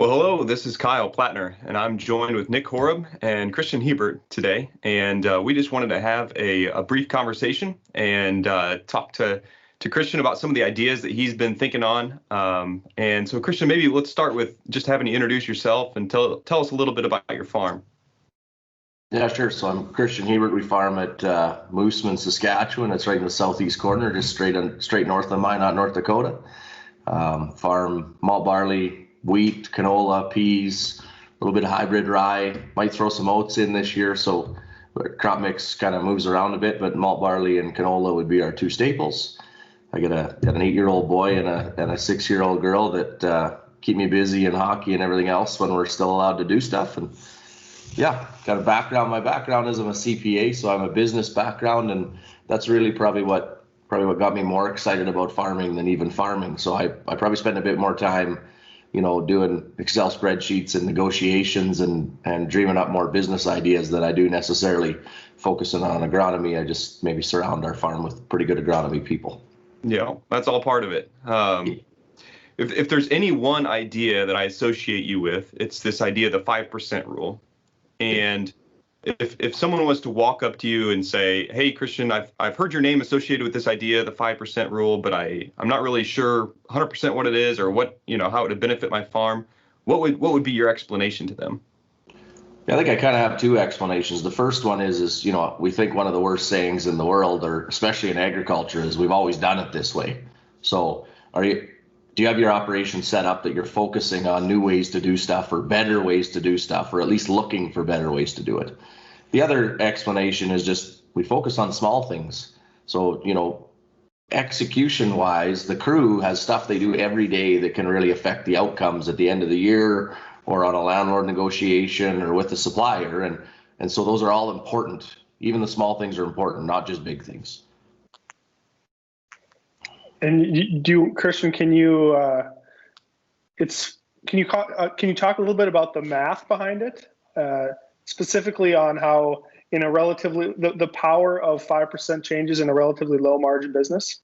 Well, hello, this is Kyle Plattner, and I'm joined with Nick Horob and Kristjan Hebert today. And we just wanted to have a brief conversation and talk to Kristjan about some of the ideas that he's been thinking on. And so, Kristjan, maybe let's start with just having you introduce yourself and tell us a little bit about your farm. Yeah, sure. So I'm Kristjan Hebert. We farm at Mooseman, Saskatchewan. It's right in the southeast corner, just straight north of Minot, North Dakota. Farm malt barley, wheat, canola, peas, a little bit of hybrid rye. Might throw some oats in this year, so crop mix kind of moves around a bit. But malt barley and canola would be our two staples. I got an 8-year-old boy and a 6-year-old girl that keep me busy in hockey and everything else when we're still allowed to do stuff. And yeah, got a background. My background is I'm a CPA, so I'm a business background, and that's really probably what got me more excited about farming than even farming. So I probably spend a bit more time, doing Excel spreadsheets and negotiations and dreaming up more business ideas than I do necessarily focusing on agronomy. I just maybe surround our farm with pretty good agronomy people. Yeah, that's all part of it. If there's any one idea that I associate you with, it's this idea of the 5% rule. And if someone was to walk up to you and say, "Hey, Kristjan, I've heard your name associated with this idea, the 5% rule, but I'm not really sure 100% what it is or what, how it would benefit my farm," what would be your explanation to them? Yeah, I think I kind of have two explanations. The first one is we think one of the worst sayings in the world, or especially in agriculture, is we've always done it this way. So do you have your operation set up that you're focusing on new ways to do stuff or better ways to do stuff, or at least looking for better ways to do it? The other explanation is just we focus on small things. So, execution wise, the crew has stuff they do every day that can really affect the outcomes at the end of the year or on a landlord negotiation or with the supplier. And so those are all important. Even the small things are important, not just big things. And Kristjan, can you talk a little bit about the math behind it, specifically on how in a relatively the power of 5% changes in a relatively low margin business?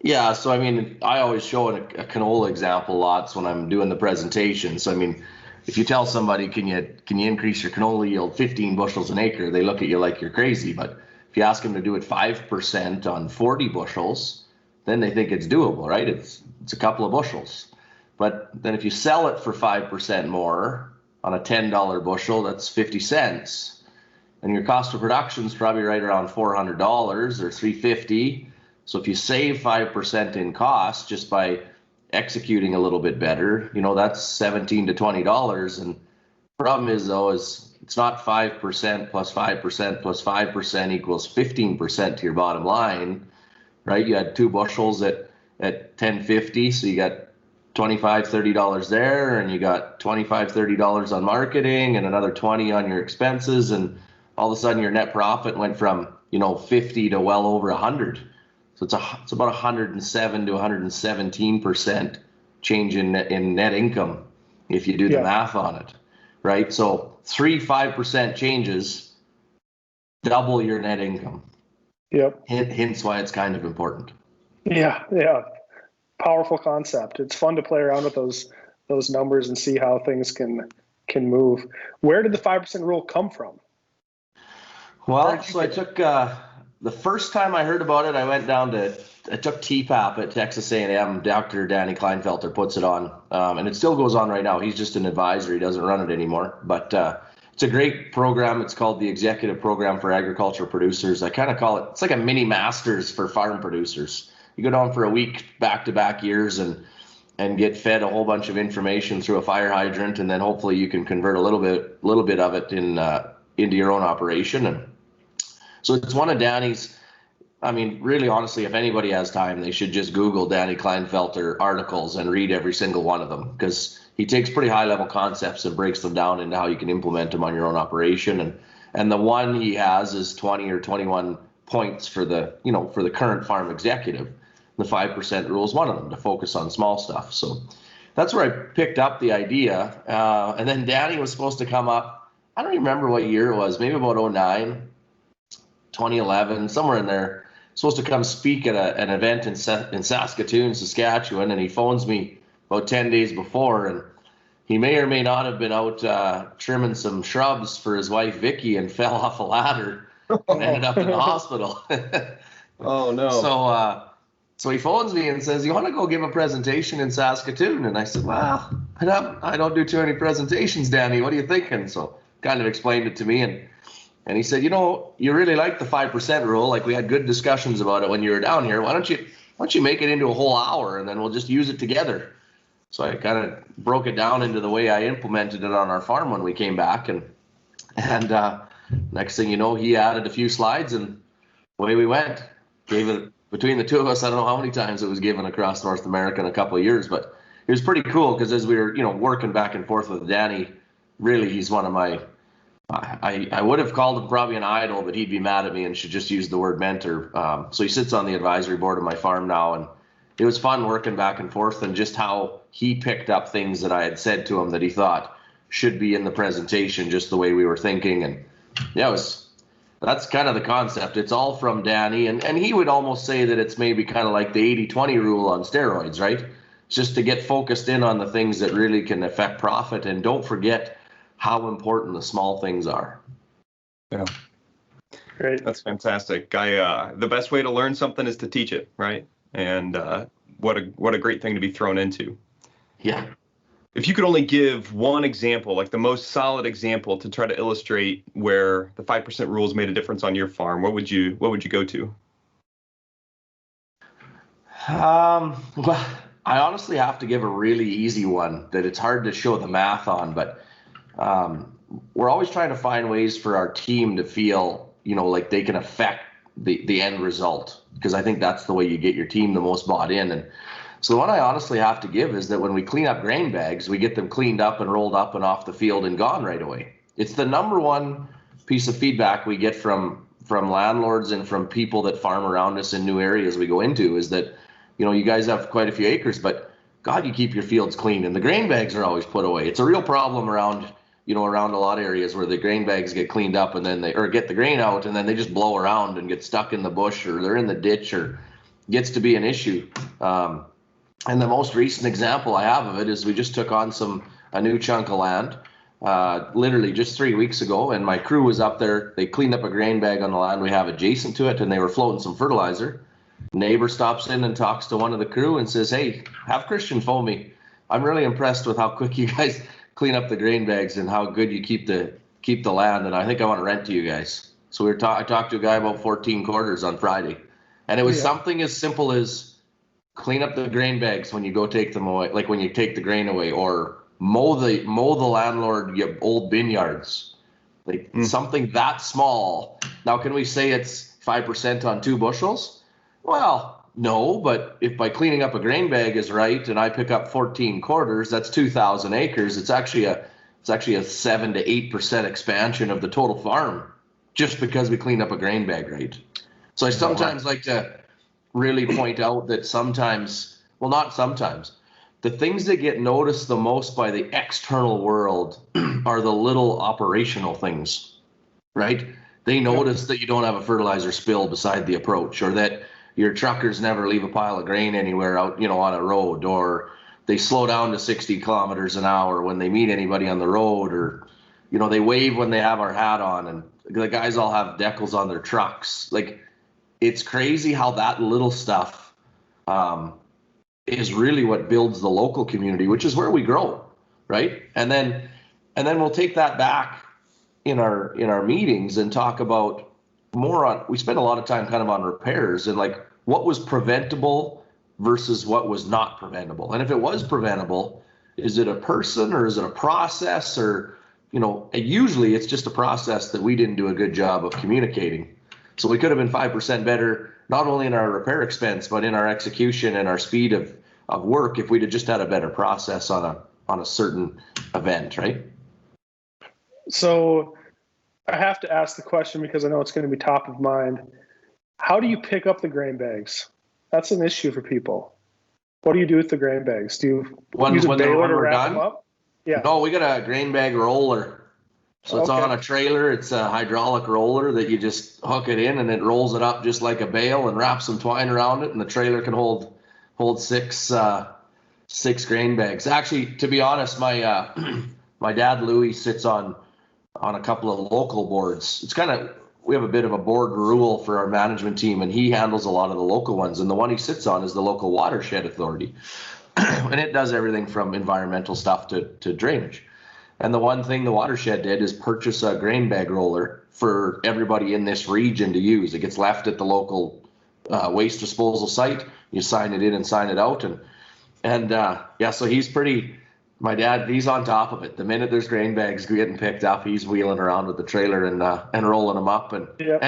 Yeah, so I always show a canola example lots when I'm doing the presentation. So if you tell somebody, can you increase your canola yield 15 bushels an acre, they look at you like you're crazy. But if you ask them to do it 5% on 40 bushels, then they think it's doable, right? It's a couple of bushels. But then if you sell it for 5% more on a $10 bushel, that's 50 cents. And your cost of production is probably right around $400 or $350. So if you save 5% in cost just by executing a little bit better, that's $17 to $20. And the problem is, though, is it's not 5% plus 5% plus 5% equals 15% to your bottom line. Right, you had 2 bushels at $10.50, so you got $25, $30 there, and you got $25, $30 on marketing, and another 20 on your expenses, and all of a sudden your net profit went from 50 to well over 100. So it's about 107 to 117% change in net income if you do the math on it, right? So 5% changes double your net income. Yep. Hence why it's kind of important. Yeah. Powerful concept. It's fun to play around with those numbers and see how things can move. Where did the 5% rule come from? Well, so I took the first time I heard about it, I took TPAP at Texas A&M. Dr. Danny Kleinfelter puts it on, and it still goes on right now. He's just an advisor. He doesn't run it anymore, but it's a great program. It's called the Executive Program for Agricultural Producers. I kind of call it, it's like a mini masters for farm producers. You go down for a week, back-to-back years, and get fed a whole bunch of information through a fire hydrant, and then hopefully you can convert a little bit of it into your own operation. And so it's one of Danny's. Really, honestly, if anybody has time, they should just Google Danny Kleinfelter articles and read every single one of them, because he takes pretty high-level concepts and breaks them down into how you can implement them on your own operation. And the one he has is 20 or 21 points for the current farm executive. The 5% rule is one of them, to focus on small stuff. So that's where I picked up the idea. And then Danny was supposed to come up, I don't even remember what year it was, maybe about 2009, 2011, somewhere in there. Supposed to come speak at an event in Saskatoon, Saskatchewan, and he phones me about 10 days before, and he may or may not have been out trimming some shrubs for his wife Vicky and fell off a ladder and ended up in the hospital. Oh no. So he phones me and says, "You want to go give a presentation in Saskatoon?" And I said, "Well, I don't do too many presentations, Danny. What are you thinking?" So kind of explained it to me, and he said, "You really like the 5% rule. Like, we had good discussions about it when you were down here. Why don't you make it into a whole hour, and then we'll just use it together?" So I kind of broke it down into the way I implemented it on our farm when we came back, and next thing you know, he added a few slides, and away we went. Gave it between the two of us. I don't know how many times it was given across North America in a couple of years, but it was pretty cool because as we were, working back and forth with Danny, really, he's one of my. I would have called him probably an idol, but he'd be mad at me and should just use the word mentor. So he sits on the advisory board of my farm now, and it was fun working back and forth and just how he picked up things that I had said to him that he thought should be in the presentation, just the way we were thinking. And yeah, that's kind of the concept. It's all from Danny, and he would almost say that it's maybe kind of like the 80-20 rule on steroids, right? It's just to get focused in on the things that really can affect profit, and don't forget how important the small things are. Yeah. Great. That's fantastic. The best way to learn something is to teach it, right? And what a great thing to be thrown into. Yeah. If you could only give one example, like the most solid example, to try to illustrate where the 5% rules made a difference on your farm, what would you go to? Well, I honestly have to give a really easy one that it's hard to show the math on, but we're always trying to find ways for our team to feel, like they can affect the end result, because I think that's the way you get your team the most bought in. And so the one I honestly have to give is that when we clean up grain bags, we get them cleaned up and rolled up and off the field and gone right away. It's the number one piece of feedback we get from landlords and from people that farm around us in new areas we go into, is that, you guys have quite a few acres, but God, you keep your fields clean, and the grain bags are always put away. It's a real problem around a lot of areas where the grain bags get cleaned up and then or get the grain out and then they just blow around and get stuck in the bush, or they're in the ditch, or gets to be an issue. And the most recent example I have of it is we just took on a new chunk of land, literally just 3 weeks ago, and my crew was up there. They cleaned up a grain bag on the land we have adjacent to it, and they were floating some fertilizer. Neighbor stops in and talks to one of the crew and says, "Hey, have Kristjan phone me. I'm really impressed with how quick you guys clean up the grain bags and how good you keep the land, and I think I want to rent to you guys." So I talked to a guy about 14 quarters on Friday, and it was something as simple as clean up the grain bags when you go take them away, like when you take the grain away, or mow the landlord old bin yards, like something that small. Now, can we say it's 5% on 2 bushels? Well, no, but if by cleaning up a grain bag is right, and I pick up 14 quarters, that's 2,000 acres. It's actually a 7 to 8% expansion of the total farm, just because we cleaned up a grain bag, right? So I sometimes like to really point out that the things that get noticed the most by the external world are the little operational things, right? They notice that you don't have a fertilizer spill beside the approach, or that your truckers never leave a pile of grain anywhere out, on a road, or they slow down to 60 kilometers an hour when they meet anybody on the road, or, they wave when they have our hat on, and the guys all have decals on their trucks. Like, it's crazy how that little stuff is really what builds the local community, which is where we grow, right? And then we'll take that back in our meetings and talk about we spend a lot of time kind of on repairs and like what was preventable versus what was not preventable. And if it was preventable, is it a person or is it a process, or, usually it's just a process that we didn't do a good job of communicating. So we could have been 5% better, not only in our repair expense, but in our execution and our speed of work if we'd have just had a better process on a certain event, right? So I have to ask the question because I know it's going to be top of mind. How do you pick up the grain bags? That's an issue for people. What do you do with the grain bags? Do you use a baler to wrap them up? Yeah. No, we got a grain bag roller. So it's on a trailer. It's a hydraulic roller that you just hook it in, and it rolls it up just like a bale and wraps some twine around it, and the trailer can hold 6 6 grain bags. Actually, to be honest, my my dad Louis sits on a couple of local boards. It's kind of, we have a bit of a board rule for our management team, and he handles a lot of the local ones. And the one he sits on is the local watershed authority, and it does everything from environmental stuff to drainage. And the one thing the watershed did is purchase a grain bag roller for everybody in this region to use. It gets left at the local waste disposal site. You sign it in and sign it out, and yeah, so he's pretty. My dad, he's on top of it. The minute there's grain bags getting picked up, he's wheeling around with the trailer and rolling them up. And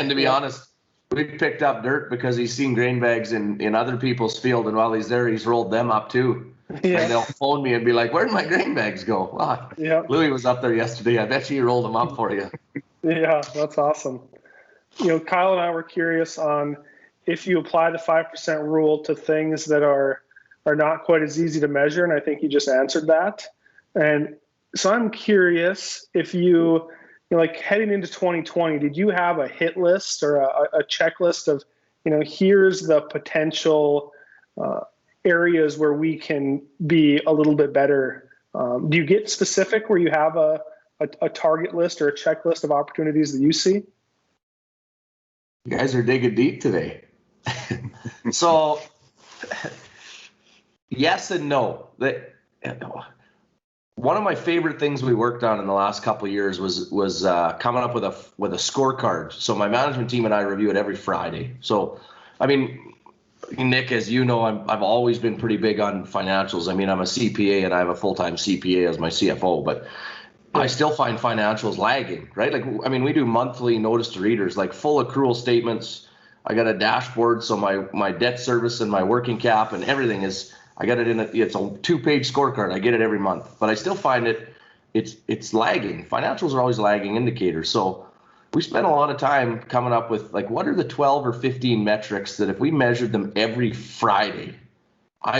to be honest, we picked up dirt because he's seen grain bags in other people's field, and while he's there, he's rolled them up too. Yeah. And they'll phone me and be like, "Where'd my grain bags go?" Well, Louis was up there yesterday. I bet you he rolled them up for you. Yeah, that's awesome. Kyle and I were curious on if you apply the 5% rule to things that are not quite as easy to measure, and I think you just answered that. And so I'm curious if you like heading into 2020, did you have a hit list or a checklist of, here's the potential areas where we can be a little bit better? Do you get specific where you have a target list or a checklist of opportunities that you see? You guys are digging deep today. So yes and no. One of my favorite things we worked on in the last couple of years was coming up with a scorecard. So my management team and I review it every Friday. So, I mean, Nick, as you know, I've always been pretty big on financials. I mean, I'm a CPA and I have a full-time CPA as my CFO, but I still find financials lagging, right? Like, I mean, we do monthly notice to readers, like full accrual statements. I got a dashboard, so my debt service and my working cap and everything is, I got it in it's a 2-page scorecard. I get it every month, but I still find it's lagging. Financials are always lagging indicators. So we spent a lot of time coming up with, like, what are the 12 or 15 metrics that if we measured them every Friday,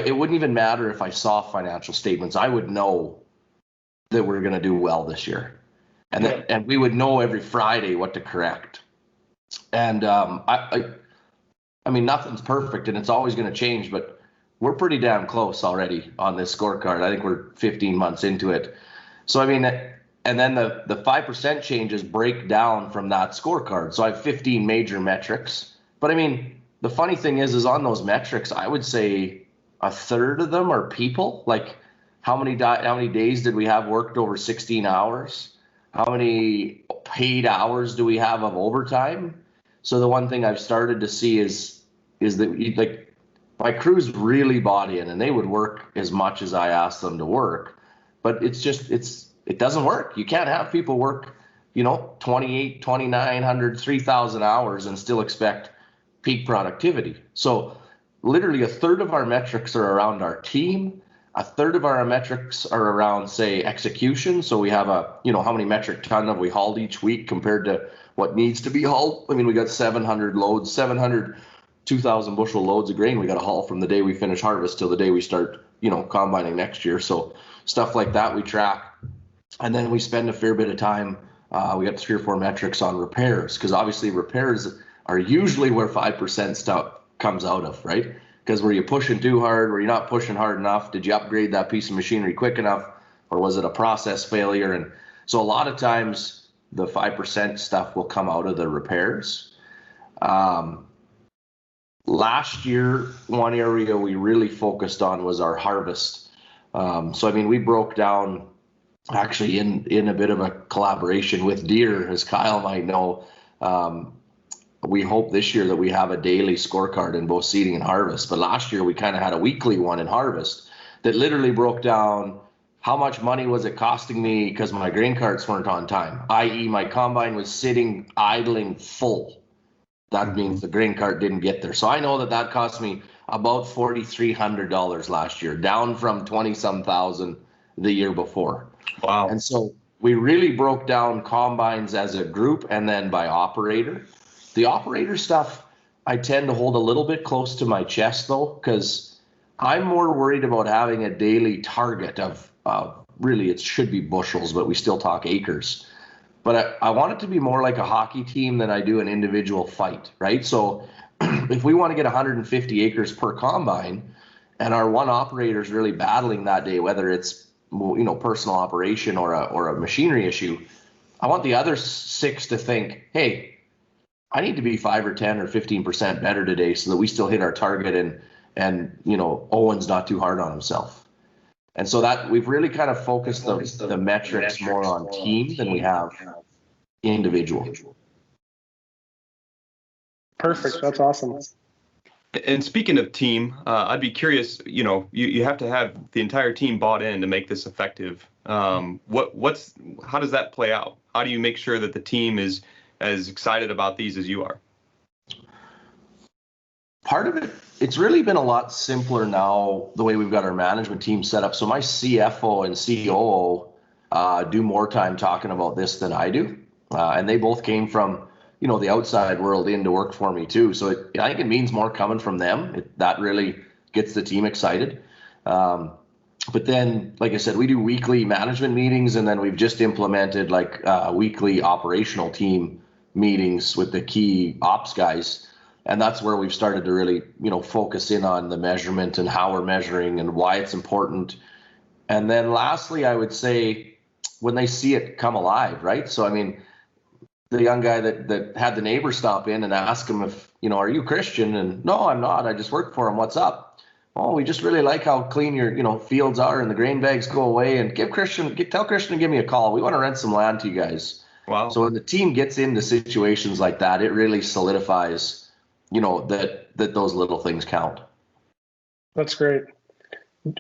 it wouldn't even matter if I saw financial statements. I would know that we're going to do well this year. And we would know every Friday what to correct. And I mean, nothing's perfect and it's always going to change, but we're pretty damn close already on this scorecard. I think we're 15 months into it. So, I mean, and then the 5% changes break down from that scorecard. So I have 15 major metrics. But I mean, the funny thing is on those metrics, I would say a third of them are people. Like, how many days did we have worked over 16 hours? How many paid hours do we have of overtime? So the one thing I've started to see is that, like, my crews really bought in and they would work as much as I asked them to work, but it doesn't work. You can't have people work, 28, 2,900, 3,000 hours and still expect peak productivity. So literally a third of our metrics are around our team. A third of our metrics are around, say, execution. So we have how many metric ton have we hauled each week compared to what needs to be hauled. I mean, we got 700 loads, 2,000 bushel loads of grain we got to haul from the day we finish harvest till the day we start, combining next year. So stuff like that we track. And then we spend a fair bit of time. We got 3 or 4 metrics on repairs, because obviously repairs are usually where 5% stuff comes out of, right? Because were you pushing too hard? Were you not pushing hard enough? Did you upgrade that piece of machinery quick enough? Or was it a process failure? And so a lot of times the 5% stuff will come out of the repairs. Last year, one area we really focused on was our harvest. So, I mean, we broke down actually in a bit of a collaboration with Deere, as Kyle might know. We hope this year that we have a daily scorecard in both seeding and harvest. But last year we kind of had a weekly one in harvest that literally broke down how much money was it costing me because my grain carts weren't on time, i.e. my combine was sitting idling full. That means the grain cart didn't get there. So I know that cost me about $4,300 last year, down from 20-some thousand the year before. Wow. And so we really broke down combines as a group and then by operator. The operator stuff, I tend to hold a little bit close to my chest, though, because I'm more worried about having a daily target of really it should be bushels, but we still talk acres. But I want it to be more like a hockey team than I do an individual fight, right? So if we want to get 150 acres per combine and our one operator is really battling that day, whether it's, you know, personal operation or a machinery issue, I want the other 6 to think, hey, I need to be 5 or 10 or 15% better today so that we still hit our target, and you know, Owen's not too hard on himself. And so that we've really kind of focused the metrics more on team than we have individual. Perfect. That's awesome. And speaking of team, I'd be curious, you know, you have to have the entire team bought in to make this effective. How does that play out? How do you make sure that the team is as excited about these as you are? Part of it, it's really been a lot simpler now, the way we've got our management team set up. So my CFO and COO do more time talking about this than I do. And they both came from, you know, the outside world in to work for me too. So I think it means more coming from them. That really gets the team excited. But then, like I said, we do weekly management meetings, and then we've just implemented like weekly operational team meetings with the key ops guys. And that's where we've started to really, you know, focus in on the measurement and how we're measuring and why it's important. And then lastly, I would say when they see it come alive, right? So, I mean, the young guy that had the neighbor stop in and ask him if, you know, are you Kristjan? And no, I'm not. I just work for him. What's up? Oh, we just really like how clean your, you know, fields are and the grain bags go away. And tell Kristjan to give me a call. We want to rent some land to you guys. Wow. So when the team gets into situations like that, it really solidifies, you know, that those little things count. That's great.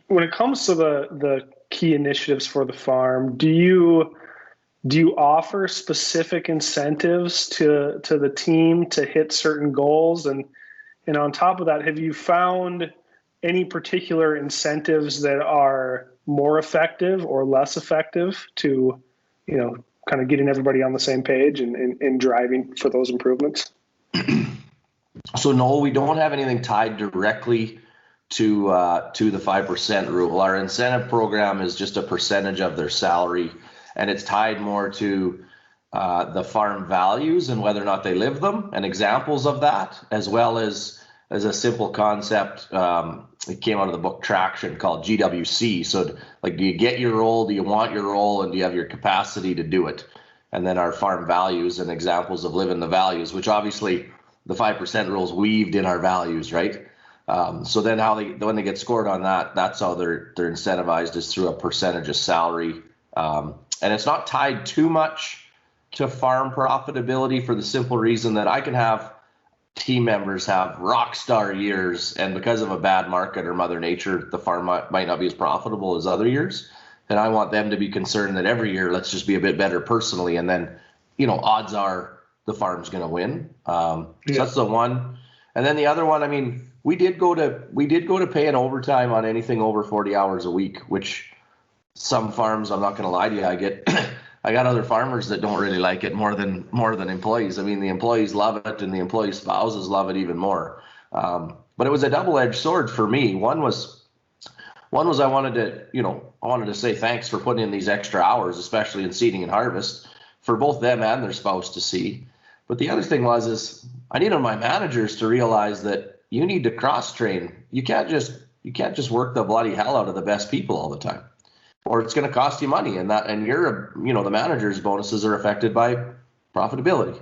When it comes to the key initiatives for the farm, do you offer specific incentives to the team to hit certain goals? And on top of that, have you found any particular incentives that are more effective or less effective to, you know, kind of getting everybody on the same page and driving for those improvements? So no, we don't have anything tied directly to the 5% rule. Our incentive program is just a percentage of their salary, and it's tied more to the farm values and whether or not they live them, and examples of that, as well as a simple concept. It came out of the book Traction called GWC. So like, do you get your role? Do you want your role? And do you have your capacity to do it? And then our farm values and examples of living the values, which obviously the 5% rule is weaved in our values, right? So then when they get scored on that, that's how they're incentivized, is through a percentage of salary. And it's not tied too much to farm profitability, for the simple reason that I can have team members have rock star years, and because of a bad market or Mother Nature, the farm might not be as profitable as other years. And I want them to be concerned that every year, let's just be a bit better personally. And then, you know, odds are the farm's going to win. So that's the one. And then the other one, I mean, we did go to paying overtime on anything over 40 hours a week, which some farms, I'm not going to lie to you, I got other farmers that don't really like it more than employees. I mean, the employees love it, and the employee spouses love it even more. But it was a double-edged sword for me. One was I wanted to say thanks for putting in these extra hours, especially in seeding and harvest, for both them and their spouse to see. But the other thing is I needed my managers to realize that you need to cross-train. You can't just work the bloody hell out of the best people all the time, or it's going to cost you money. And the manager's bonuses are affected by profitability.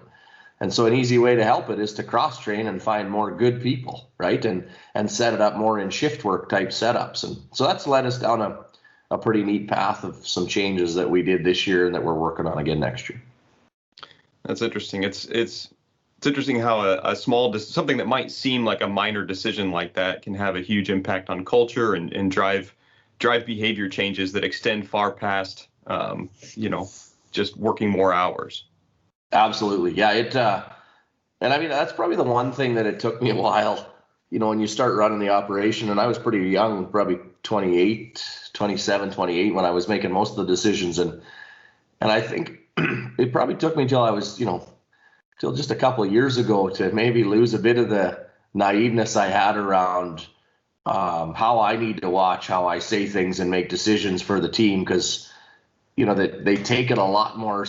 And so an easy way to help it is to cross-train and find more good people, right? And set it up more in shift work type setups. And so that's led us down a pretty neat path of some changes that we did this year and that we're working on again next year. That's interesting. It's interesting how a small something that might seem like a minor decision like that can have a huge impact on culture and drive behavior changes that extend far past just working more hours. Absolutely. Yeah, and I mean, that's probably the one thing that it took me a while, you know, when you start running the operation, and I was pretty young, probably 27, 28 when I was making most of the decisions. And I think it probably took me till I was, till just a couple of years ago to maybe lose a bit of the naiveness I had around how I need to watch how I say things and make decisions for the team, because, that they take it a lot more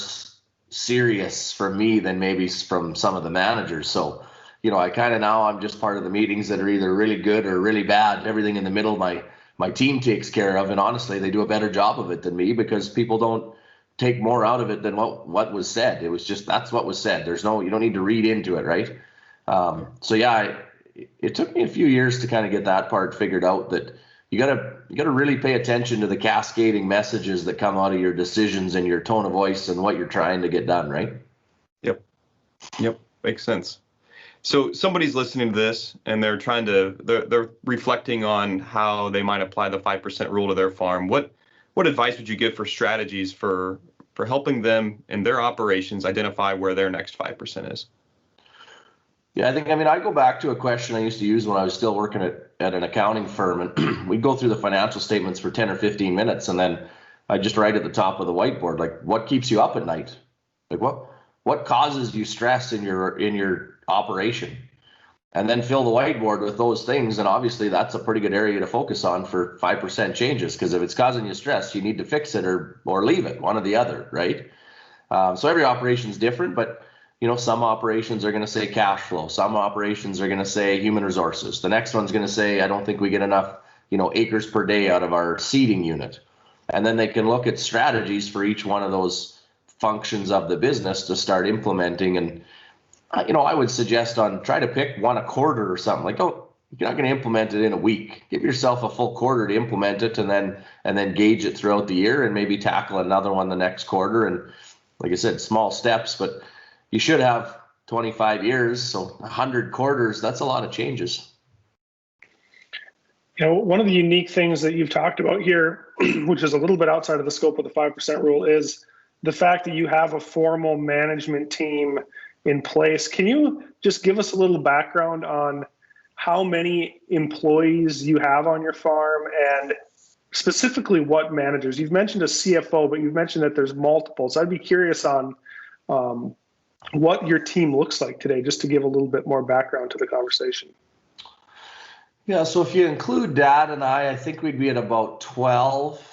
serious from me than maybe from some of the managers. So, I kind of now I'm just part of the meetings that are either really good or really bad. Everything in the middle, my team takes care of, and honestly, they do a better job of it than me because people don't take more out of it than what was said. It was just that's what was said. You don't need to read into it, right? So yeah, it took me a few years to kind of get that part figured out. That you gotta really pay attention to the cascading messages that come out of your decisions and your tone of voice and what you're trying to get done, right? Yep, makes sense. So somebody's listening to this and they're reflecting on how they might apply the 5% rule to their farm. What advice would you give for strategies for helping them in their operations identify where their next 5% is? Yeah, I go back to a question I used to use when I was still working at an accounting firm, and we'd go through the financial statements for 10 or 15 minutes, and then I just write at the top of the whiteboard, like, what keeps you up at night? Like, what causes you stress in your operation? And then fill the whiteboard with those things, and obviously that's a pretty good area to focus on for 5% changes, because if it's causing you stress, you need to fix it or leave it, one or the other, right? So every operation is different, but some operations are going to say cash flow. Some operations are going to say human resources. The next one's going to say, I don't think we get enough, acres per day out of our seeding unit. And then they can look at strategies for each one of those functions of the business to start implementing. And, I would suggest try to pick one a quarter or something. Like, you're not going to implement it in a week. Give yourself a full quarter to implement it, and then gauge it throughout the year, and maybe tackle another one the next quarter. And like I said, small steps, but you should have 25 years, so 100 quarters, that's a lot of changes. One of the unique things that you've talked about here, which is a little bit outside of the scope of the 5% rule, is the fact that you have a formal management team in place. Can you just give us a little background on how many employees you have on your farm, and specifically what managers? You've mentioned a CFO, but you've mentioned that there's multiple. So I'd be curious on what your team looks like today, just to give a little bit more background to the conversation. Yeah, so if you include Dad and I think we'd be at about 12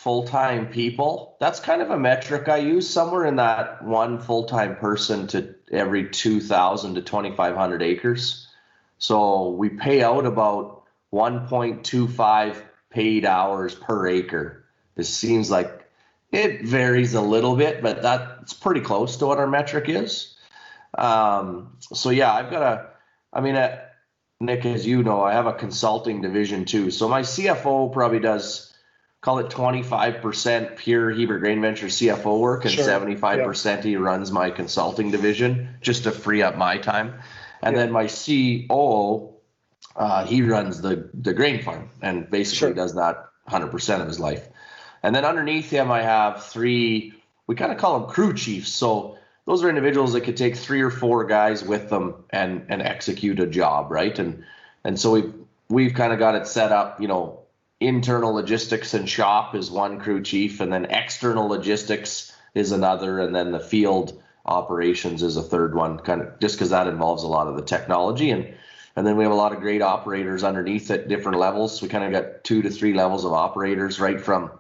full-time people. That's kind of a metric I use, somewhere in that one full-time person to every 2,000 to 2,500 acres. So we pay out about 1.25 paid hours per acre. This seems like it varies a little bit, but that's pretty close to what our metric is. So yeah, Nick, as you know, I have a consulting division too. So my CFO probably does, call it 25% pure Herbert Grain Ventures CFO work, and sure, 75% he runs my consulting division just to free up my time. And then my COO, he runs the grain farm and basically does that 100% of his life. And then underneath him, I have 3, we kind of call them crew chiefs. So those are individuals that could take 3 or 4 guys with them and execute a job, right? And so we've kind of got it set up, internal logistics and shop is one crew chief, and then external logistics is another, and then the field operations is a third one, kind of just because that involves a lot of the technology. And then we have a lot of great operators underneath at different levels. We kind of got 2 to 3 levels of operators, right from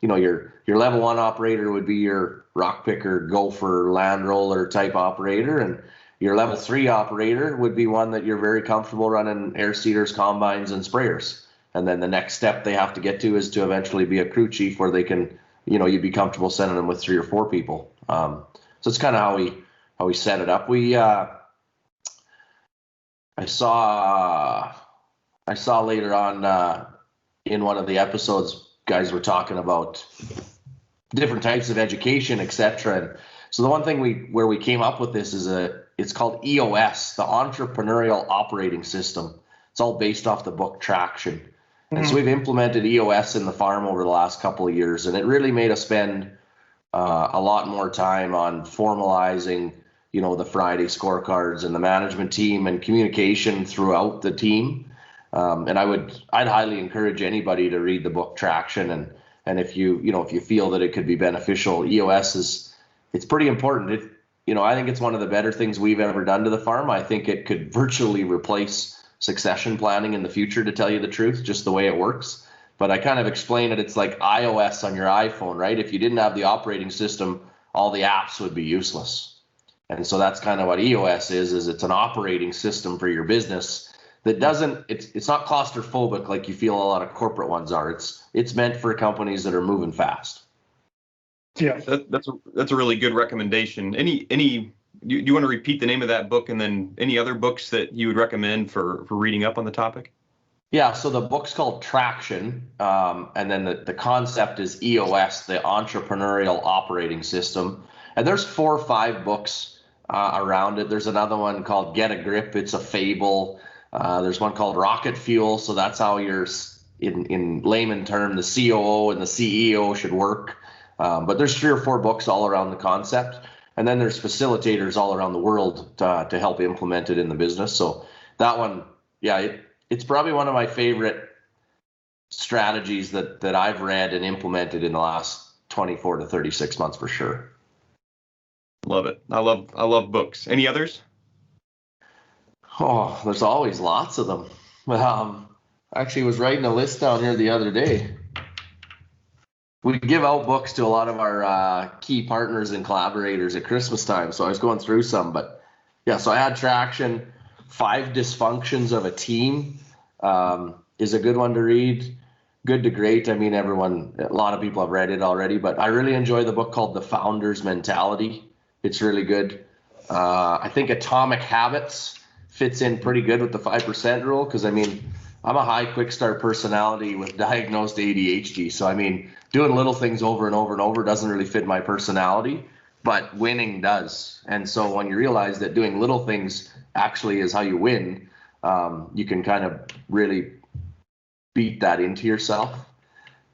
your level 1 operator would be your rock picker, gopher, land roller type operator, and your level 3 operator would be one that you're very comfortable running air seeders, combines, and sprayers. And then the next step they have to get to is to eventually be a crew chief, where they can, you'd be comfortable sending them with 3 or 4 people. So it's kind of how we set it up. I saw later on in one of the episodes, guys were talking about different types of education, etc. And so the one thing where we came up with this is it's called EOS, the Entrepreneurial Operating System. It's all based off the book Traction. Mm-hmm. And so we've implemented EOS in the farm over the last couple of years, and it really made us spend a lot more time on formalizing, the Friday scorecards and the management team and communication throughout the team. And I'd highly encourage anybody to read the book Traction, and if you feel that it could be beneficial, EOS it's pretty important. I think it's one of the better things we've ever done to the farm. I think it could virtually replace succession planning in the future, to tell you the truth, just the way it works. But I kind of explain it. It's like iOS on your iPhone, right? If you didn't have the operating system, all the apps would be useless. And so that's kind of what EOS is it's an operating system for your business that doesn't, it's not claustrophobic like you feel a lot of corporate ones are. It's meant for companies that are moving fast. Yeah, that's a really good recommendation. Do you want to repeat the name of that book, and then any other books that you would recommend for reading up on the topic? Yeah, so the book's called Traction, and then the concept is EOS, the Entrepreneurial Operating System. And there's 4 or 5 books around it. There's another one called Get a Grip, it's a fable. There's one called Rocket Fuel, so that's how in layman term, the COO and the CEO should work. But there's 3 or 4 books all around the concept. And then there's facilitators all around the world to help implement it in the business. So that one, yeah, it's probably one of my favorite strategies that I've read and implemented in the last 24 to 36 months for sure. Love it. I love books. Any others? Oh, there's always lots of them. Actually was writing a list down here the other day. We give out books to a lot of our key partners and collaborators at Christmas time. So I was going through some, but yeah, so I had Traction. 5 Dysfunctions of a Team is a good one to read. Good to Great. I mean, a lot of people have read it already, but I really enjoy the book called The Founder's Mentality. It's really good. I think Atomic Habits fits in pretty good with the 5% rule because, I mean, I'm a high quick start personality with diagnosed ADHD. So, I mean, doing little things over and over and over doesn't really fit my personality, but winning does. And so when you realize that doing little things actually is how you win, you can kind of really beat that into yourself.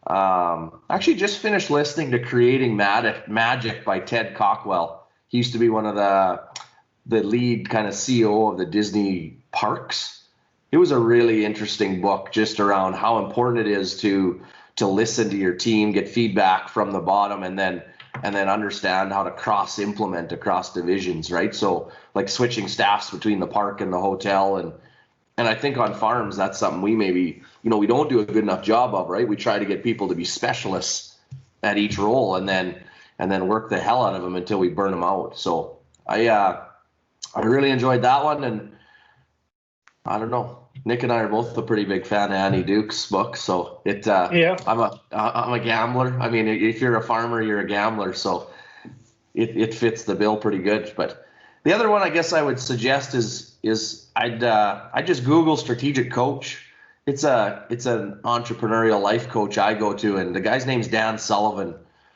Actually just finished listening to Creating Magic by Ted Cockwell. He used to be one of the lead kind of CEO of the Disney parks. It was a really interesting book just around how important it is to listen to your team, get feedback from the bottom, and then understand how to cross implement across divisions, right? So like switching staffs between the park and the hotel, and I think on farms that's something we maybe, we don't do a good enough job of, right? We try to get people to be specialists at each role and then work the hell out of them until we burn them out. So I really enjoyed that one, and I don't know. Nick and I are both a pretty big fan of Annie Duke's book, so yeah. I'm a gambler. I mean, if you're a farmer, you're a gambler, so it fits the bill pretty good. But the other one I guess I would suggest is I'd just Google strategic coach. It's an entrepreneurial life coach I go to, and the guy's name's Dan Sullivan,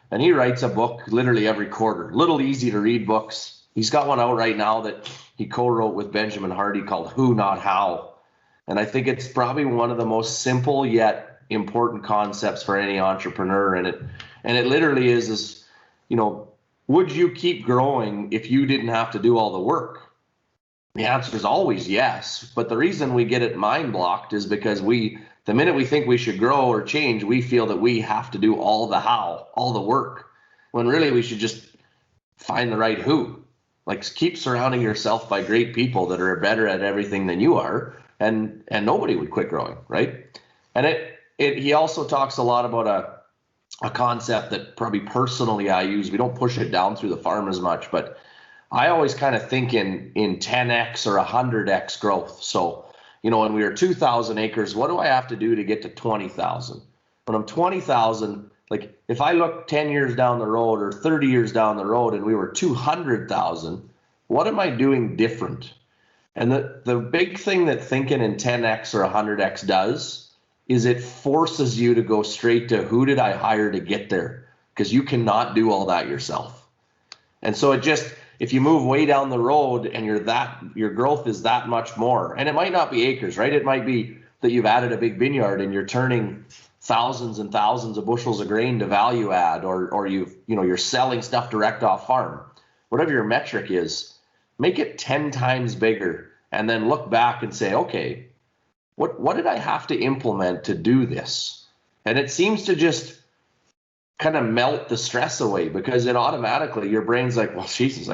and he writes a book literally every quarter. Little easy to read books. He's got one out right now that he co-wrote with Benjamin Hardy called Who Not How. And I think it's probably one of the most simple yet important concepts for any entrepreneur. And it literally is, would you keep growing if you didn't have to do all the work? The answer is always yes. But the reason we get it mind blocked is because the minute we think we should grow or change, we feel that we have to do all the how, all the work, when really we should just find the right who. Like, keep surrounding yourself by great people that are better at everything than you are. And nobody would quit growing, right? And he also talks a lot about a concept that probably personally I use. We don't push it down through the farm as much, but I always kind of think in 10x or 100x growth. So, when we were 2,000 acres, what do I have to do to get to 20,000? When I'm 20,000, like if I look 10 years down the road or 30 years down the road and we were 200,000, what am I doing different? And the big thing that thinking in 10x or 100x does is it forces you to go straight to who did I hire to get there? Because you cannot do all that yourself. And so if you move way down the road and your growth is that much more, and it might not be acres, right? It might be that you've added a big vineyard and you're turning thousands and thousands of bushels of grain to value add, or you're selling stuff direct off farm. Whatever your metric is, make it 10 times bigger, and then look back and say, okay, what did I have to implement to do this? And it seems to just kind of melt the stress away, because it automatically, your brain's like, well, Jesus,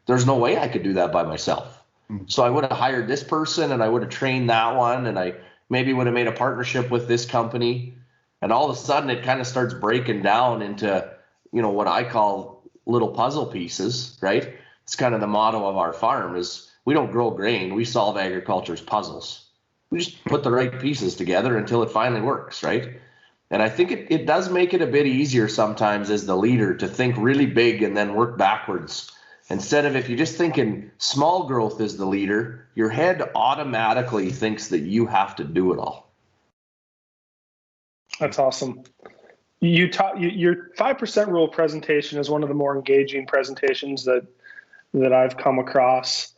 there's no way I could do that by myself. So I would have hired this person, and I would have trained that one, and I maybe would have made a partnership with this company. And all of a sudden it kind of starts breaking down into, what I call little puzzle pieces, right? it's kind of the motto of our farm is we don't grow grain, we solve agriculture's puzzles. We just put the right pieces together until it finally works, right? And I think it does make it a bit easier sometimes as the leader to think really big and then work backwards. Instead of, if you're just thinking small growth as the leader, your head automatically thinks that you have to do it all. That's awesome. Your 5% rule presentation is one of the more engaging presentations that I've come across.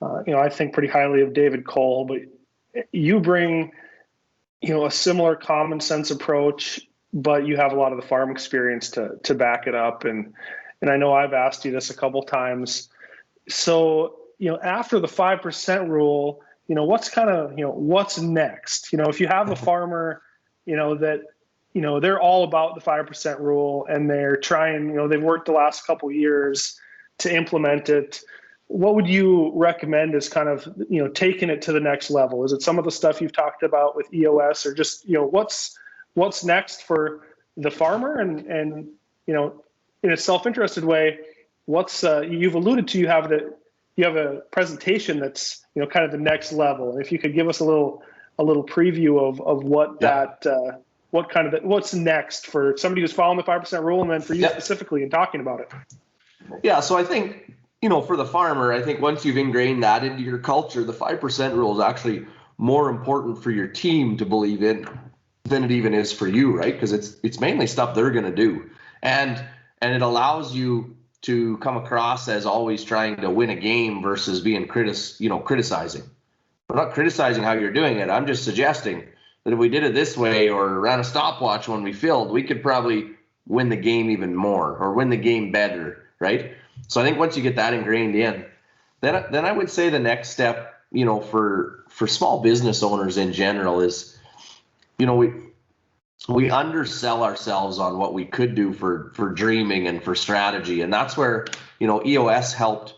I think pretty highly of David Cole, but you bring, a similar common sense approach, but you have a lot of the farm experience to back it up. And I know I've asked you this a couple times. So, after the 5% rule, what's what's next? If you have a farmer, that, they're all about the 5% rule and they're trying, they've worked the last couple years to implement it. What would you recommend as kind of, taking it to the next level? Is it some of the stuff you've talked about with EOS, or just, what's next for the farmer? And in a self-interested way, you've alluded to, you have a presentation that's, kind of the next level. And if you could give us a little preview of what what's next for somebody who's following the 5% rule, and then for you specifically in talking about it. Yeah. So I think, for the farmer, I think once you've ingrained that into your culture, the 5% rule is actually more important for your team to believe in than it even is for you, right? Because it's mainly stuff they're going to do. And it allows you to come across as always trying to win a game versus being criticizing. We're not criticizing how you're doing it. I'm just suggesting that if we did it this way or ran a stopwatch when we filled, we could probably win the game even more or win the game better, right? So I think once you get that ingrained in, then I would say the next step, for small business owners in general is, we undersell ourselves on what we could do for dreaming and for strategy. And that's where, EOS helped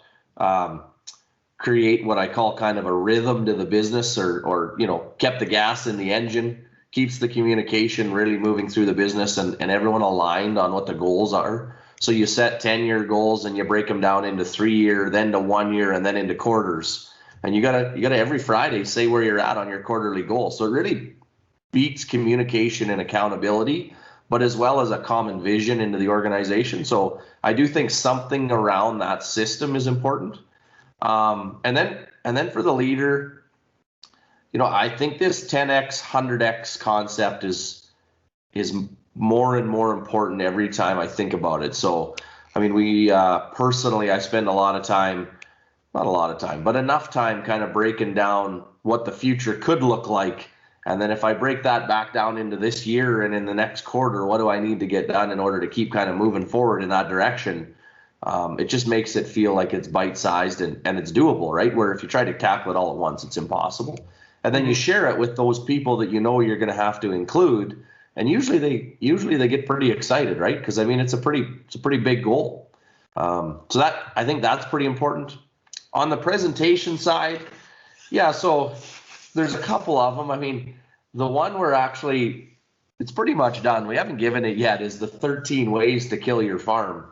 create what I call kind of a rhythm to the business, or kept the gas in the engine, keeps the communication really moving through the business and everyone aligned on what the goals are. So you set 10-year goals and you break them down into 3-year, then to 1 year, and then into quarters. And you gotta every Friday say where you're at on your quarterly goal. So it really beats communication and accountability, but as well as a common vision into the organization. So I do think something around that system is important. And then for the leader, I think this 10x, 100x concept is more and more important every time I think about it. So, we personally, I spend a lot of time, not a lot of time, but enough time kind of breaking down what the future could look like. And then if I break that back down into this year and in the next quarter, what do I need to get done in order to keep kind of moving forward in that direction? It just makes it feel like it's bite-sized and it's doable, right? Where if you try to tackle it all at once, it's impossible. And then you share it with those people that you're going to have to include. And usually they get pretty excited, right? Because it's a pretty big goal. So that, I think that's pretty important. On the presentation side, so there's a couple of them. The one where actually it's pretty much done, we haven't given it yet, is the 13 ways to kill your farm.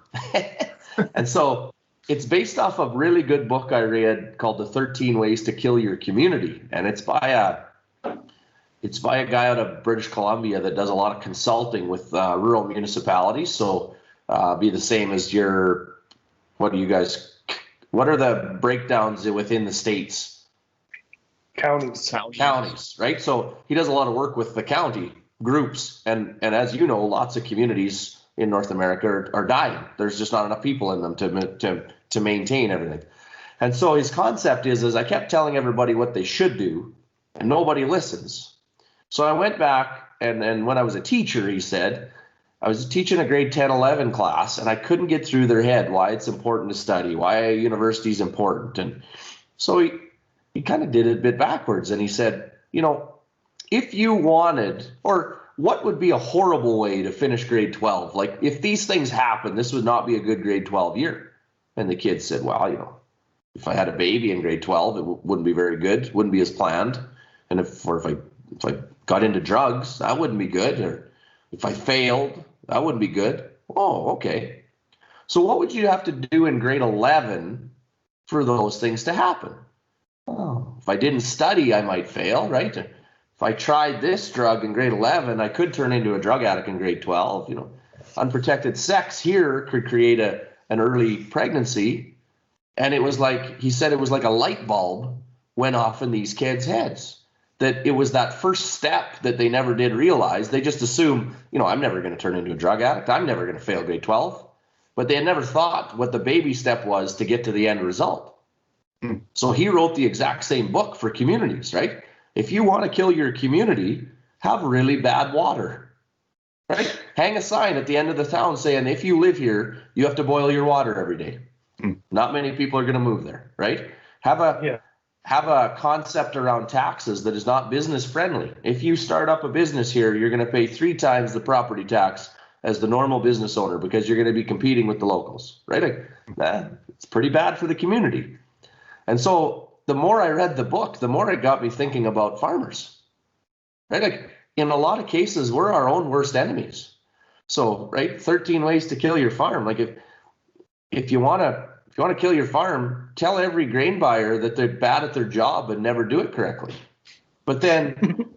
And so it's based off a really good book I read called The 13 Ways to Kill Your Community. And it's by a guy out of British Columbia that does a lot of consulting with rural municipalities. So be the same as what are the breakdowns within the states? Counties, right? So he does a lot of work with the county groups. And as you know, lots of communities in North America are dying. There's just not enough people in them to maintain everything. And so his concept is I kept telling everybody what they should do and nobody listens. So I went back and when I was a teacher, he said, I was teaching a grade 10, 11 class and I couldn't get through their head why it's important to study, why a university is important. And so he kind of did it a bit backwards. And he said, if you wanted, or what would be a horrible way to finish grade 12? Like if these things happen, this would not be a good grade 12 year. And the kid said, well, if I had a baby in grade 12, it wouldn't be very good, wouldn't be as planned. And if I got into drugs, that wouldn't be good. Or if I failed, that wouldn't be good. Oh, okay. So what would you have to do in grade 11 for those things to happen. Oh, if I didn't study, I might fail, right? If I tried this drug in grade 11, I could turn into a drug addict in grade 12. Unprotected sex here could create an early pregnancy. And it was like, he said it was like a light bulb went off in these kids' heads. That it was that first step that they never did realize. They just assume, I'm never going to turn into a drug addict. I'm never going to fail grade 12. But they had never thought what the baby step was to get to the end result. So he wrote the exact same book for communities, right? If you want to kill your community, have really bad water, right? Hang a sign at the end of the town saying, if you live here, you have to boil your water every day. Not many people are going to move there, right? Have a concept around taxes that is not business friendly. If you start up a business here, you're going to pay 3 times the property tax as the normal business owner because you're going to be competing with the locals, right? It's pretty bad for the community. And so the more I read the book, the more it got me thinking about farmers, right? Like in a lot of cases, we're our own worst enemies. So, right, 13 ways to kill your farm. Like if you want to kill your farm, tell every grain buyer that they're bad at their job and never do it correctly. But then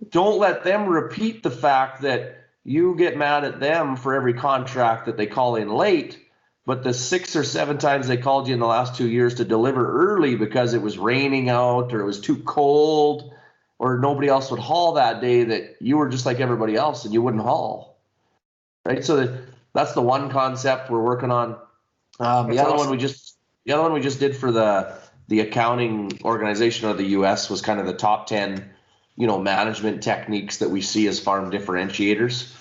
don't let them repeat the fact that you get mad at them for every contract that they call in late. But the 6 or 7 times they called you in the last 2 years to deliver early because it was raining out or it was too cold or nobody else would haul that day, that you were just like everybody else and you wouldn't haul, right? So that's the one concept we're working on. The other one we just did for the accounting organization of the U.S. was kind of the top 10, management techniques that we see as farm differentiators.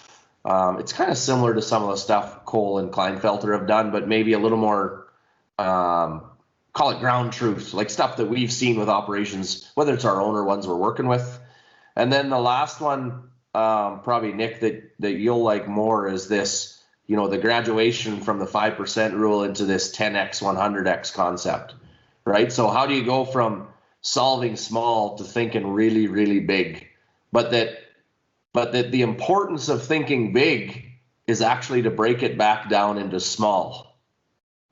It's kind of similar to some of the stuff Cole and Kleinfelter have done, but maybe a little more, call it ground truth, like stuff that we've seen with operations, whether it's our own or ones we're working with. And then the last one, probably Nick, that you'll like more is this, the graduation from the 5% rule into this 10x, 100x concept, right? So how do you go from solving small to thinking really, really big, but that the importance of thinking big is actually to break it back down into small.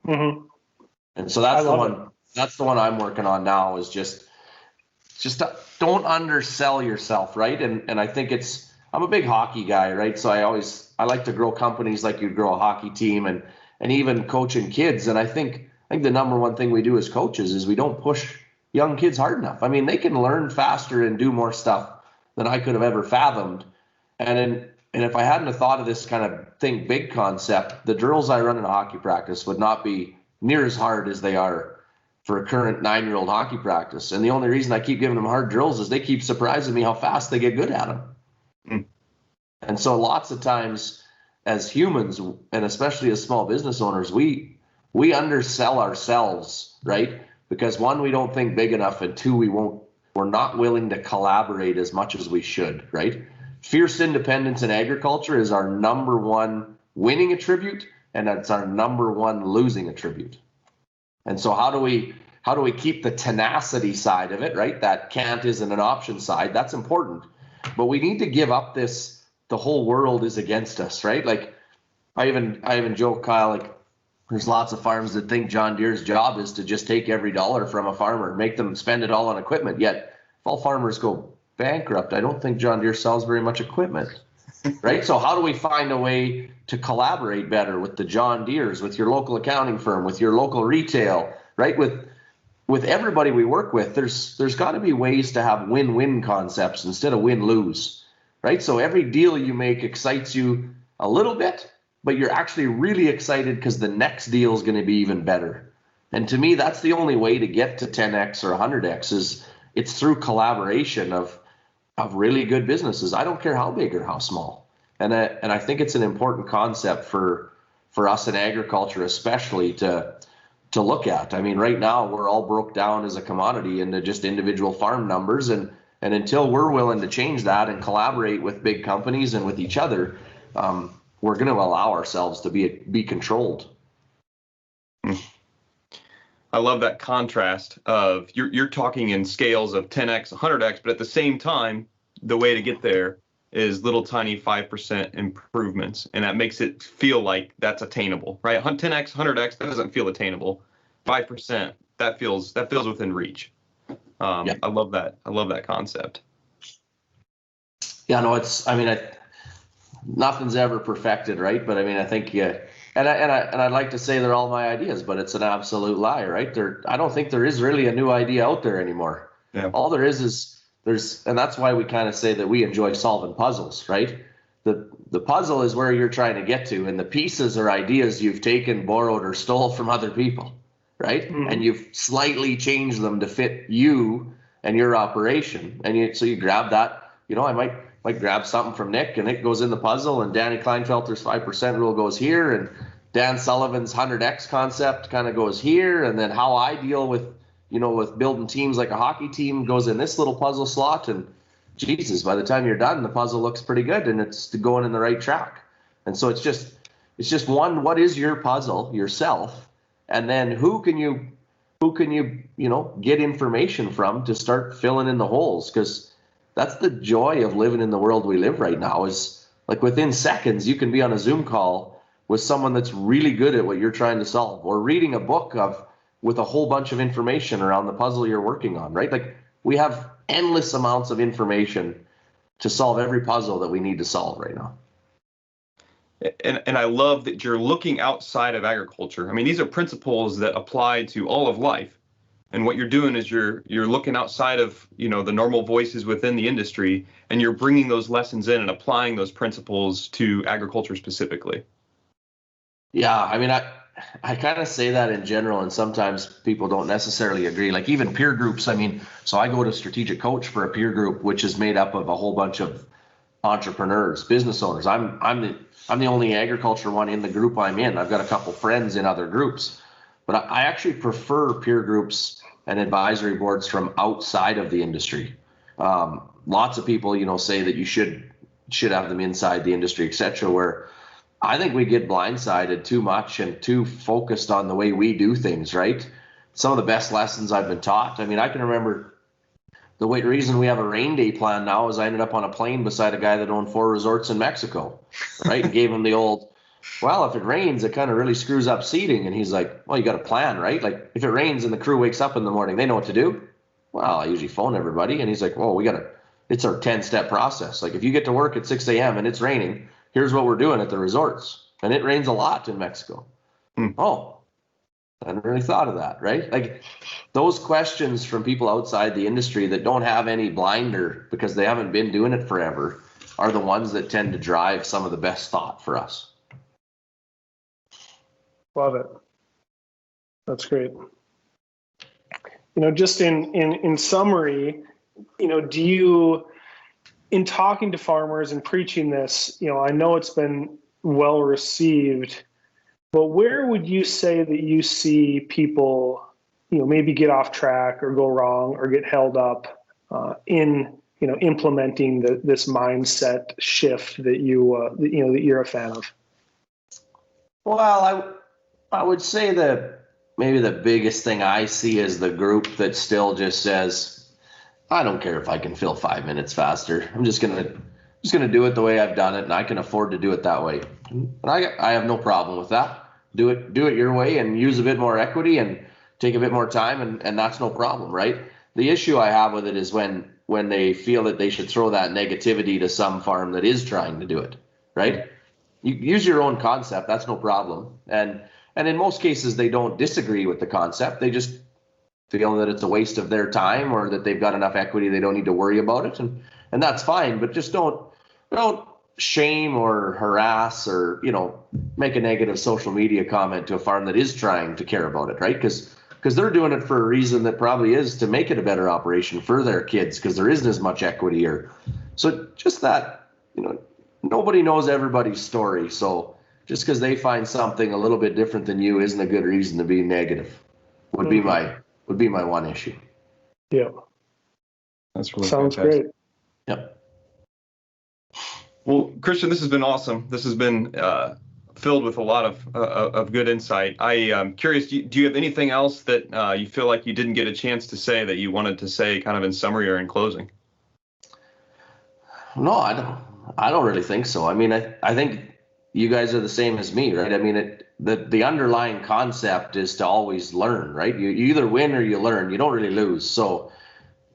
Mm-hmm. And so that's the one. That's the one I'm working on now. Is just don't undersell yourself, right? And I think I'm a big hockey guy, right? So I like to grow companies like you'd grow a hockey team, and even coaching kids. And I think the number one thing we do as coaches is we don't push young kids hard enough. I mean, they can learn faster and do more stuff than I could have ever fathomed. And if I hadn't have thought of this kind of think big concept, the drills I run in a hockey practice would not be near as hard as they are for a current 9-year-old hockey practice. And the only reason I keep giving them hard drills is they keep surprising me how fast they get good at them. And so lots of times as humans, and especially as small business owners, we undersell ourselves, right? Because 1, we don't think big enough, and 2, we're not willing to collaborate as much as we should, right? Fierce independence in agriculture is our number 1 winning attribute, and that's our number 1 losing attribute. And so how do we keep the tenacity side of it, right? That can't isn't an option side. That's important. But we need to give up this, the whole world is against us, right? Like I even joke, Kyle, like there's lots of farms that think John Deere's job is to just take every dollar from a farmer, make them spend it all on equipment. Yet if all farmers go bankrupt, I don't think John Deere sells very much equipment, right? So how do we find a way to collaborate better with the John Deeres, with your local accounting firm, with your local retail, right? With everybody we work with, there's got to be ways to have win-win concepts instead of win-lose, right? So every deal you make excites you a little bit, but you're actually really excited because the next deal is going to be even better. And to me, that's the only way to get to 10x or 100x is it's through collaboration of really good businesses. I don't care how big or how small. And I think it's an important concept for us in agriculture, especially to look at. I mean, right now we're all broke down as a commodity into just individual farm numbers. And until we're willing to change that and collaborate with big companies and with each other, we're going to allow ourselves to be controlled. I love that contrast of you're talking in scales of 10x, 100x, but at the same time, the way to get there is little tiny 5% improvements. And that makes it feel like that's attainable, right? 10x, 100x, that doesn't feel attainable. 5%, that feels within reach. I love that. I love that concept. Yeah, no, nothing's ever perfected, right? But I mean, I think, yeah, and I'd like to say they're all my ideas, but it's an absolute lie, right? I don't think there is really a new idea out there anymore. Yeah. All there is and that's why we kind of say that we enjoy solving puzzles, right? The puzzle is where you're trying to get to, and the pieces are ideas you've taken, borrowed, or stole from other people, right? Mm-hmm. And you've slightly changed them to fit you and your operation. And so you grab that, I might grab something from Nick, and it goes in the puzzle, and Danny Kleinfelter's 5% rule goes here, and Dan Sullivan's 100X concept kind of goes here, and then how I deal with, with building teams like a hockey team goes in this little puzzle slot, and Jesus, by the time you're done, the puzzle looks pretty good and it's going in the right track. And so it's just one, what is your puzzle yourself? And then who can you get information from to start filling in the holes? Because that's the joy of living in the world we live right now, is like within seconds, you can be on a Zoom call with someone that's really good at what you're trying to solve, or reading a book with a whole bunch of information around the puzzle you're working on, right? Like we have endless amounts of information to solve every puzzle that we need to solve right now. And I love that you're looking outside of agriculture. I mean, these are principles that apply to all of life. And what you're doing is you're looking outside of, the normal voices within the industry, and you're bringing those lessons in and applying those principles to agriculture specifically. Yeah, I mean, I kind of say that in general, and sometimes people don't necessarily agree. Like even peer groups, I mean, so I go to strategic coach for a peer group, which is made up of a whole bunch of entrepreneurs, business owners. I'm the only agriculture one in the group I'm in. I've got a couple friends in other groups, but I actually prefer peer groups and advisory boards from outside of the industry. Lots of people, say that you should have them inside the industry, et cetera, where I think we get blindsided too much and too focused on the way we do things, right? Some of the best lessons I've been taught. I mean, I can remember the reason we have a rain day plan now is I ended up on a plane beside a guy that owned 4 resorts in Mexico, right? And gave him the old, well, if it rains, it kind of really screws up seating. And he's like, well, you got a plan, right? Like if it rains and the crew wakes up in the morning, they know what to do. Well, I usually phone everybody. And he's like, well, it's our 10-step process. Like if you get to work at 6 a.m. and it's raining, here's what we're doing at the resorts. And it rains a lot in Mexico. Oh, I hadn't really thought of that, right? Like those questions from people outside the industry that don't have any blinder because they haven't been doing it forever are the ones that tend to drive some of the best thought for us. Love it. That's great. Just in summary, do you, in talking to farmers and preaching this, I know it's been well received, but where would you say that you see people, maybe get off track or go wrong or get held up in, implementing this mindset shift that that you're a fan of? Well, I would say that maybe the biggest thing I see is the group that still just says, I don't care if I can fill 5 minutes faster. I'm just gonna do it the way I've done it, and I can afford to do it that way. And I have no problem with that. Do it your way and use a bit more equity and take a bit more time, and that's no problem, right? The issue I have with it is when they feel that they should throw that negativity to some farm that is trying to do it, right? You use your own concept, that's no problem. And in most cases they don't disagree with the concept. They just feel that it's a waste of their time or that they've got enough equity they don't need to worry about it, and that's fine. But just don't shame or harass or make a negative social media comment to a farm that is trying to care about it, right? Because they're doing it for a reason that probably is to make it a better operation for their kids, because there isn't as much equity. Or so just that, nobody knows everybody's story, so just because they find something a little bit different than you isn't a good reason to be negative. Would be my one issue. Yeah. That's really sounds fantastic. Great. Yep. Well, Kristjan, this has been awesome. This has been filled with a lot of good insight. I'm curious, do you have anything else that you feel like you didn't get a chance to say that you wanted to say kind of in summary or in closing? No, I don't really think so. I mean, I think you guys are the same as me, right? I mean, the underlying concept is to always learn, right? You either win or you learn. You don't really lose. So,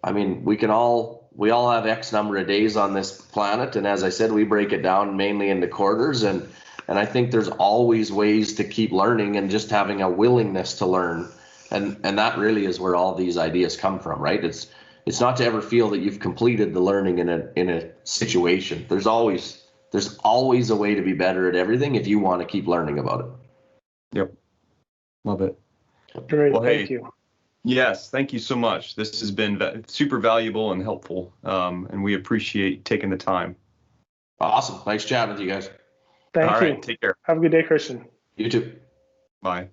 I mean, we all have X number of days on this planet, and as I said, we break it down mainly into quarters, and I think there's always ways to keep learning and just having a willingness to learn, and that really is where all these ideas come from, right? It's not to ever feel that you've completed the learning in a situation. There's always a way to be better at everything if you want to keep learning about it. Yep. Love it. Great. Well, Thank you. Yes, thank you so much. This has been super valuable and helpful, and we appreciate taking the time. Awesome. Nice chatting with you guys. Thank you. All right, take care. Have a good day, Kristjan. You too. Bye.